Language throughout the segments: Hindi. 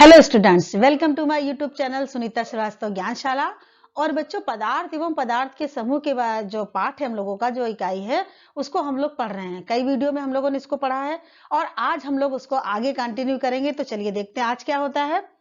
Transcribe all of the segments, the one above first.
Hello students, welcome to my YouTube channel Sunita Srivastava Gyanshala. और बच्चों, पदार्थ एवं पदार्थ के समूह के बाद जो पाठ है हम लोगों का, जो इकाई है, उसको हम लोग पढ़ रहे हैं। कई वीडियो में हम लोगों ने इसको पढ़ा है और आज हम लोग उसको आगे कंटिन्यू करेंगे। तो चलिए देखते हैं आज क्या होता है।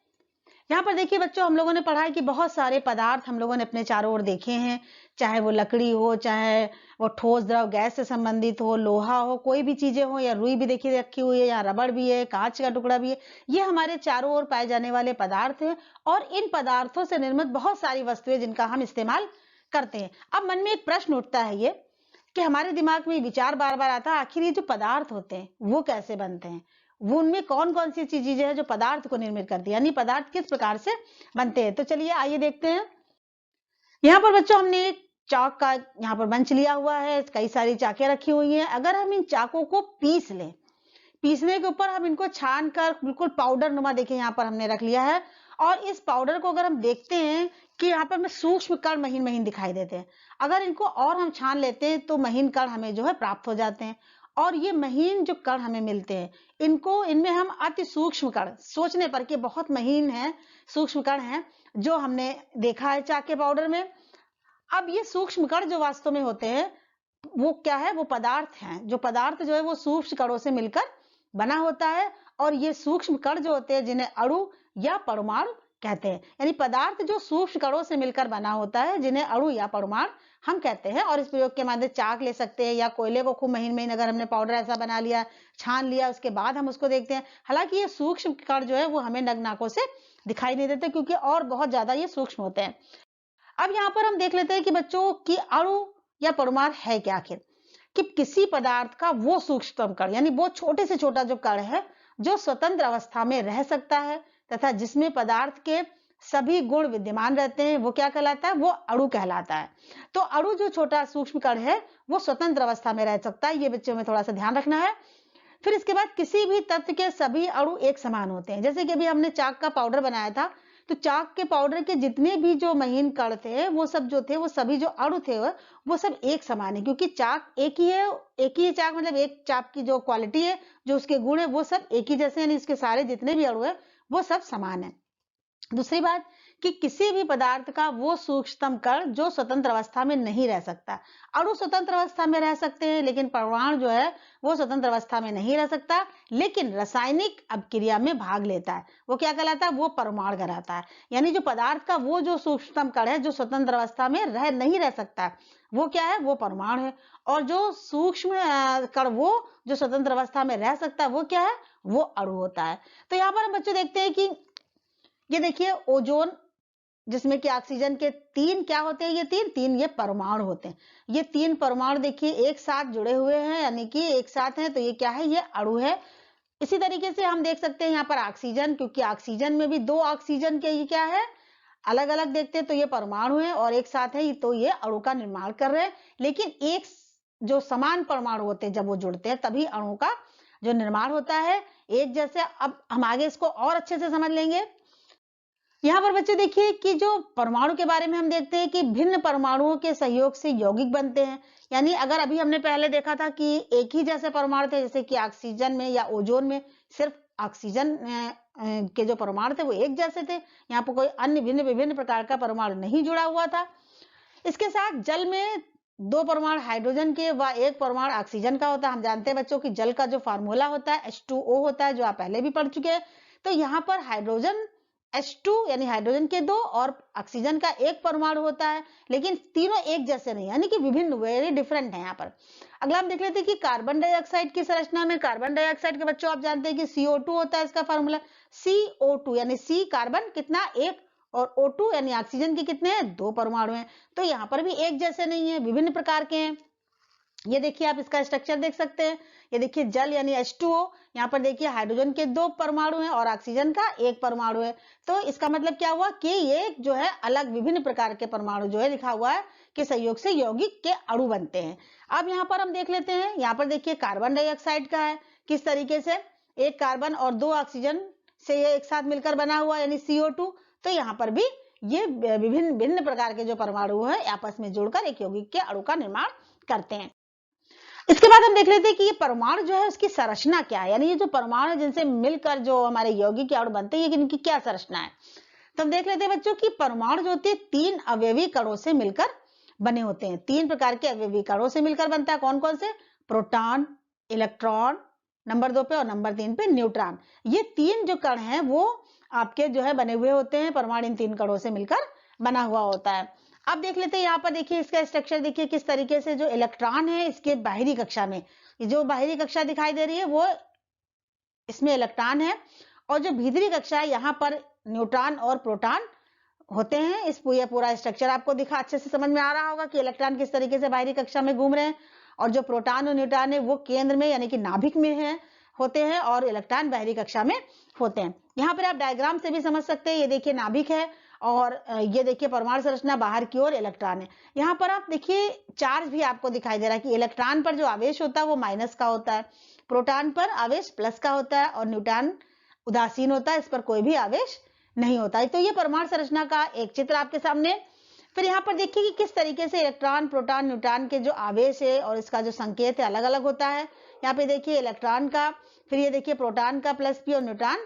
यहाँ पर देखिए बच्चों, हम लोगों ने पढ़ा है कि बहुत सारे पदार्थ हम लोगों ने अपने चारों ओर देखे हैं। चाहे वो लकड़ी हो, चाहे वो ठोस द्रव गैस से संबंधित हो, लोहा हो, कोई भी चीजें हो, या रुई भी देखिए रखी हुई है, या रबड़ भी है, कांच का टुकड़ा भी है। ये हमारे चारों ओर पाए जाने वाले पदार्थ हैं और इन पदार्थों से निर्मित बहुत सारी वस्तुएं जिनका हम इस्तेमाल करते हैं। अब मन में एक प्रश्न उठता है ये कि हमारे दिमाग में विचार बार बार आता है, आखिर ये जो पदार्थ होते हैं वो कैसे बनते हैं, वो उनमें कौन कौन सी चीजें है जो पदार्थ को निर्मित करती है, यानी पदार्थ किस प्रकार से बनते हैं। तो चलिए आइए देखते हैं। यहाँ पर बच्चों हमने एक चाक का यहाँ पर मंच लिया हुआ है, कई सारी चाकें रखी हुई हैं। अगर हम इन चाकों को पीस लें, पीसने के ऊपर हम इनको छान कर बिल्कुल पाउडर नुमा देखिए यहाँ पर हमने रख लिया है। और इस पाउडर को अगर हम देखते हैं कि यहाँ पर हमें सूक्ष्म कण महीन महीन दिखाई देते हैं। अगर इनको और हम छान लेते हैं तो महीन कण हमें जो है प्राप्त हो जाते हैं। और ये महीन जो कण हमें मिलते हैं, इनको इनमें हम अति सूक्ष्म कण, सोचने पर कि बहुत महीन है, सूक्ष्म कण है, जो हमने देखा है चाक के पाउडर में। अब ये सूक्ष्म कण जो वास्तव में होते हैं वो क्या है, वो पदार्थ हैं। जो पदार्थ जो है वो सूक्ष्म कणों से मिलकर बना होता है। और ये सूक्ष्म कण जो होते हैं जिन्हें अणु या परमाणु कहते हैं, यानी पदार्थ जो सूक्ष्म कणों से मिलकर बना होता है जिन्हें अणु या परमाणु हम कहते हैं। और इस प्रयोग के माध्यम चाक ले सकते हैं या कोयले को खूब महीन महीन अगर हमने पाउडर ऐसा बना लिया, छान लिया, उसके बाद हम उसको देखते हैं। हालांकि ये सूक्ष्म कण जो है वो हमें नग्न आंखों से दिखाई नहीं देते, क्योंकि और बहुत ज्यादा ये सूक्ष्म होते हैं। अब यहाँ पर हम देख लेते हैं कि बच्चों की अणु या परमाणु है क्या आखिर, कि किसी पदार्थ का वो सूक्ष्मतम कण, यानी वो छोटे से छोटा जो कण है जो स्वतंत्र अवस्था में रह सकता है तथा जिसमें पदार्थ के सभी गुण विद्यमान रहते हैं, वो क्या कहलाता है, वो अणु कहलाता है। तो अणु जो छोटा सूक्ष्म कण है वो स्वतंत्र अवस्था में रह सकता है, ये बच्चों में थोड़ा सा ध्यान रखना है। फिर इसके बाद किसी भी तत्व के सभी अणु एक समान होते हैं। जैसे कि अभी हमने चाक का पाउडर बनाया था, तो चाक के पाउडर के जितने भी जो महीन कण थे वो सब जो थे, वो सभी जो अणु थे वो सब एक समान है, क्योंकि चाक एक ही है। एक ही चाक मतलब एक चाक की जो क्वालिटी है, जो उसके गुण है, वो सब एक ही जैसे, यानी इसके सारे जितने भी अणु है वो सब समान है। दूसरी बात कि किसी भी पदार्थ का वो सूक्ष्मतम कण जो स्वतंत्र अवस्था में नहीं रह सकता। अणु स्वतंत्र अवस्था में रह सकते हैं, लेकिन परमाणु जो है वो स्वतंत्र अवस्था में नहीं रह सकता, लेकिन रासायनिक अभिक्रिया में भाग लेता है। वो क्या कहलाता है, वो परमाणु कहलाता है। यानी जो पदार्थ का वो जो सूक्ष्मतम कण है जो स्वतंत्र अवस्था में नहीं रह सकता, वो क्या है, वो परमाणु है। और जो सूक्ष्म कण वो जो स्वतंत्र अवस्था में रह सकता है, वो क्या है, वो अणु होता है। तो यहाँ पर हम बच्चों देखते हैं कि ये देखिए ओजोन, जिसमें कि ऑक्सीजन के तीन क्या होते हैं, ये तीन ये परमाणु होते हैं। ये तीन परमाणु देखिए एक साथ जुड़े हुए हैं, यानी कि एक साथ हैं, तो ये क्या है, ये अणु है। इसी तरीके से हम देख सकते हैं यहाँ पर ऑक्सीजन, क्योंकि ऑक्सीजन में भी दो ऑक्सीजन के ये क्या है, अलग अलग देखते हैं तो ये परमाणु है और एक साथ है, तो ये अणु का निर्माण कर रहे हैं। लेकिन एक जो समान परमाणु होते हैं जब वो जुड़ते हैं तभी अणु का जो निर्माण होता है एक जैसे। अब हम आगे इसको और अच्छे से समझ लेंगे। यहाँ पर बच्चे देखिए कि जो परमाणु के बारे में हम देखते हैं कि भिन्न परमाणुओं के सहयोग से यौगिक बनते हैं। यानी अगर अभी हमने पहले देखा था कि एक ही जैसे परमाणु थे, जैसे कि ऑक्सीजन में या ओजोन में सिर्फ ऑक्सीजन के जो परमाणु थे वो एक जैसे थे, यहाँ पर कोई अन्य भिन्न विभिन्न प्रकार का परमाणु नहीं जुड़ा हुआ था। इसके साथ जल में दो परमाणु हाइड्रोजन के व एक परमाणु ऑक्सीजन का होता है। हम जानते हैं बच्चों कि जल का जो फार्मूला होता है H2O होता है, जो आप पहले भी पढ़ चुके हैं। तो यहाँ पर हाइड्रोजन H2 यानी हाइड्रोजन के दो और ऑक्सीजन का एक परमाणु होता है, लेकिन तीनों एक जैसे नहीं, यानी कि विभिन्न, वेरी डिफरेंट है यहाँ पर। अगला हम देख लेते हैं कि कार्बन डाइऑक्साइड की संरचना में, कार्बन डाइऑक्साइड के बच्चों आप जानते हैं कि CO2 होता है, इसका फार्मूला CO2, यानी C कार्बन कितना, एक, और O2 यानी ऑक्सीजन के कितने हैं, दो परमाणु हैं। तो यहाँ पर भी एक जैसे नहीं है, विभिन्न प्रकार के हैं। ये देखिए आप इसका स्ट्रक्चर देख सकते हैं। ये देखिए जल यानी H2O, यहाँ पर देखिए हाइड्रोजन के दो परमाणु हैं और ऑक्सीजन का एक परमाणु है। तो इसका मतलब क्या हुआ कि ये जो है अलग विभिन्न प्रकार के परमाणु जो है लिखा हुआ है कि संयोग से यौगिक के अणु बनते हैं। अब यहाँ पर हम देख लेते हैं, यहाँ पर देखिए कार्बन डाइऑक्साइड का है किस तरीके से, एक कार्बन और दो ऑक्सीजन से ये एक साथ मिलकर बना हुआ यानी CO2। तो यहाँ पर भी ये विभिन्न भिन्न प्रकार के जो परमाणु है आपस में जुड़कर एक यौगिक के अणु का निर्माण करते हैं। इसके बाद हम देख लेते हैं कि ये परमाणु जो है उसकी संरचना क्या है, यानी ये जो परमाणु है जिनसे मिलकर जो हमारे यौगिक अणु बनते हैं, इनकी क्या संरचना है। तो हम देख लेते हैं बच्चों की परमाणु जो होती है 3 अवयवी कणों से मिलकर बने होते हैं। 3 प्रकार के अवयवी कणों से मिलकर बनता है। कौन कौन से? प्रोटॉन, इलेक्ट्रॉन नंबर 2 पे और नंबर 3 पे न्यूट्रॉन। ये 3 जो कण हैं वो आपके जो है बने हुए होते हैं। परमाणु इन 3 कणों से मिलकर बना हुआ होता है। अब देख लेते हैं यहाँ पर, देखिए इसका स्ट्रक्चर देखिए किस तरीके से। जो इलेक्ट्रॉन है इसके बाहरी कक्षा में, ये जो बाहरी कक्षा दिखाई दे रही है वो इसमें इलेक्ट्रॉन है, और जो भीतरी कक्षा है यहाँ पर न्यूट्रॉन और प्रोटॉन होते हैं। इस पूरा स्ट्रक्चर आपको दिखा अच्छे से समझ में आ रहा होगा कि इलेक्ट्रॉन किस तरीके से बाहरी कक्षा में घूम रहे हैं, और जो प्रोटॉन और न्यूट्रॉन है वो केंद्र में यानी कि नाभिक में है होते हैं, और इलेक्ट्रॉन बाहरी कक्षा में होते हैं। यहाँ पर आप डायग्राम से भी समझ सकते हैं। ये देखिए नाभिक है, और ये देखिए परमाणु संरचना, बाहर की ओर इलेक्ट्रॉन है। यहाँ पर आप देखिए चार्ज भी आपको दिखाई दे रहा है कि इलेक्ट्रॉन पर जो आवेश होता है वो माइनस का होता है, प्रोटॉन पर आवेश प्लस का होता है, और न्यूट्रॉन उदासीन होता है, इस पर कोई भी आवेश नहीं होता है। तो ये परमाणु संरचना का एक चित्र आपके सामने। फिर यहाँ पर देखिए कि किस तरीके से इलेक्ट्रॉन, प्रोटॉन, न्यूट्रॉन के जो आवेश है और इसका जो संकेत है अलग अलग होता है। यहाँ पे देखिए इलेक्ट्रॉन का, फिर ये देखिए प्रोटॉन का प्लस p, और न्यूट्रॉन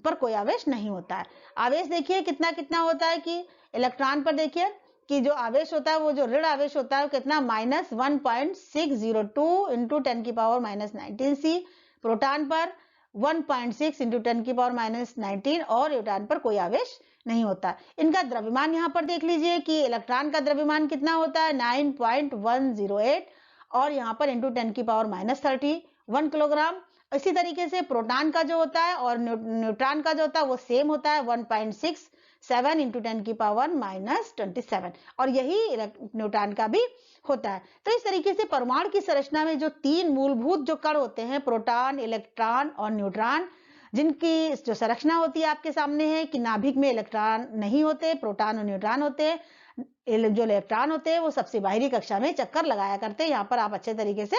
पर कोई आवेश नहीं होता है। आवेश देखिए कितना कितना होता है कि इलेक्ट्रॉन पर देखिए कि जो आवेश होता है वो जो ऋण आवेश होता है वो कितना -1.602 इंटू 10 की पावर -19c, प्रोटॉन पर 1.6 इंटू 10 की पावर -19, और न्यूट्रॉन पर कोई आवेश नहीं होता। इनका द्रव्यमान यहाँ पर देख लीजिए कि इलेक्ट्रॉन का द्रव्यमान कितना होता है 9.108, और यहाँ पर इंटू 10 की पावर -31 किलोग्राम। इसी तरीके से प्रोटॉन का जो होता है और न्यूट्रॉन का जो होता है वो सेम होता है 1.67 इंटू 10 की पावर -27, और यही न्यूट्रॉन का भी होता है। तो इस तरीके से परमाणु की संरचना में जो 3 मूलभूत जो कण होते हैं, प्रोटॉन, इलेक्ट्रॉन और न्यूट्रॉन, जिनकी जो संरचना होती है आपके सामने है कि नाभिक में इलेक्ट्रॉन नहीं होते, प्रोटॉन और न्यूट्रॉन होते हैं। जो इलेक्ट्रॉन होते हैं वो सबसे बाहरी कक्षा में चक्कर लगाया करते हैं। यहाँ पर आप अच्छे तरीके से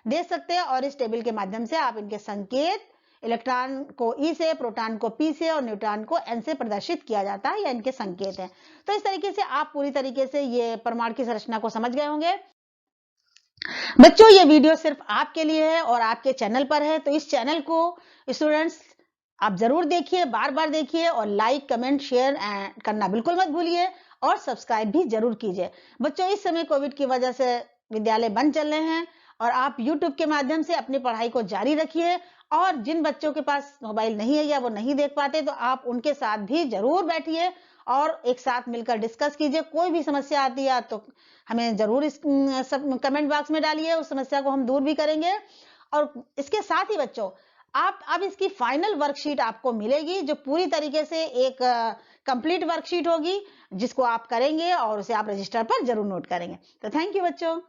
देख सकते हैं, और इस टेबल के माध्यम से आप इनके संकेत, इलेक्ट्रॉन को E से, प्रोटॉन को P से और न्यूट्रॉन को N से प्रदर्शित किया जाता है, या इनके संकेत हैं। तो इस तरीके से आप पूरी तरीके से ये परमाणु की संरचना को समझ गए होंगे। बच्चों ये वीडियो सिर्फ आपके लिए है और आपके चैनल पर है, तो इस चैनल को स्टूडेंट्स आप जरूर देखिए, बार बार देखिए, और लाइक, कमेंट, शेयर करना बिल्कुल मत भूलिए, और सब्सक्राइब भी जरूर कीजिए। बच्चों इस समय कोविड की वजह से विद्यालय बंद चल रहे हैं, और आप YouTube के माध्यम से अपनी पढ़ाई को जारी रखिए, और जिन बच्चों के पास मोबाइल नहीं है या वो नहीं देख पाते तो आप उनके साथ भी जरूर बैठिए और एक साथ मिलकर डिस्कस कीजिए। कोई भी समस्या आती है तो हमें जरूर इस कमेंट बॉक्स में डालिए, उस समस्या को हम दूर भी करेंगे। और इसके साथ ही बच्चों आप अब इसकी फाइनल वर्कशीट आपको मिलेगी, जो पूरी तरीके से एक कंप्लीट वर्कशीट होगी, जिसको आप करेंगे और उसे आप रजिस्टर पर जरूर नोट करेंगे। तो थैंक यू बच्चों।